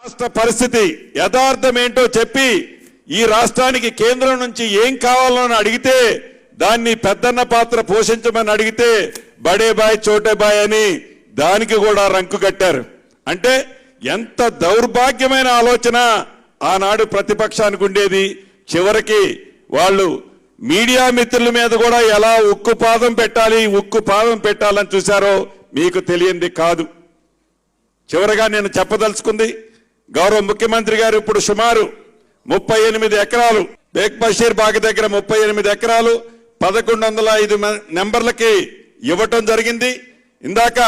రాష్ట్ర పరిస్థితి యథార్థం ఏంటో చెప్పి ఈ రాష్ట్రానికి కేంద్రం నుంచి ఏం కావాలని అడిగితే దాన్ని పెద్దన్న పాత్ర పోషించమని అడిగితే బడే బాయ్ చోటే బాయ్ అని దానికి కూడా రంకు కట్టారు. అంటే ఎంత దౌర్భాగ్యమైన ఆలోచన ఆనాడు ప్రతిపక్షానికి ఉండేది. చివరికి వాళ్ళు మీడియా మిత్రుల మీద కూడా ఎలా ఉక్కు పాదం పెట్టాలని చూశారో మీకు తెలియంది కాదు. చివరగా నేను చెప్పదలుచుకుంది, గౌరవ ముఖ్యమంత్రి గారు ఇప్పుడు సుమారు 38 ఎకరాలు బేగ్ బషీర్ బాగ్ దగ్గర 38 ఎకరాలు 1105 నెంబర్లకి ఇవ్వటం జరిగింది. ఇందాక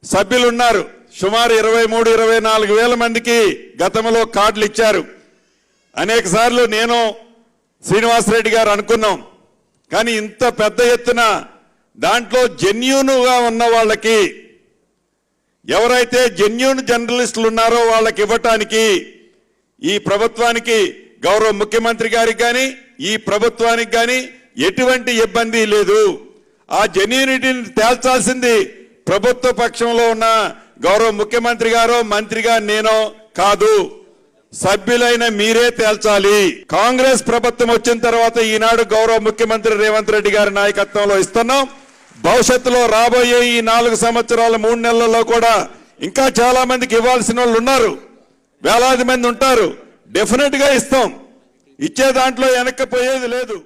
సభ్యులు ఉన్నారు, సుమారు 23-24 వేల మందికి గతంలో కార్డులు ఇచ్చారు. అనేక సార్లు నేను శ్రీనివాసరెడ్డి గారు అనుకున్నాం, కానీ ఇంత పెద్ద ఎత్తున దాంట్లో జెన్యూన్గా ఉన్న వాళ్ళకి, ఎవరైతే జెన్యూన్ జర్నలిస్టులు ఉన్నారో వాళ్ళకి ఇవ్వటానికి ఈ ప్రభుత్వానికి, గౌరవ ముఖ్యమంత్రి గారికి కానీ ఈ ప్రభుత్వానికి కానీ ఎటువంటి ఇబ్బంది లేదు. ఆ జెన్యూనిటీని తేల్చాల్సింది ప్రభుత్వ పక్షంలో ఉన్న గౌరవ ముఖ్యమంత్రి గారో మంత్రిగా నేనో కాదు, సభ్యులైన మీరే తేల్చాలి. కాంగ్రెస్ ప్రభుత్వం వచ్చిన తర్వాత ఈనాడు గౌరవ ముఖ్యమంత్రి రేవంత్ రెడ్డి గారి నాయకత్వంలో ఇస్తున్నాం. భవిష్యత్తులో రాబోయే ఈ 4 సంవత్సరాల 3 నెలల్లో కూడా ఇంకా చాలా మందికి ఇవ్వాల్సిన వాళ్ళు ఉన్నారు, వేలాది మంది ఉంటారు. డెఫినెట్ గా ఇస్తాం. ఇచ్చే దాంట్లో వెనక్కిపోయేది లేదు.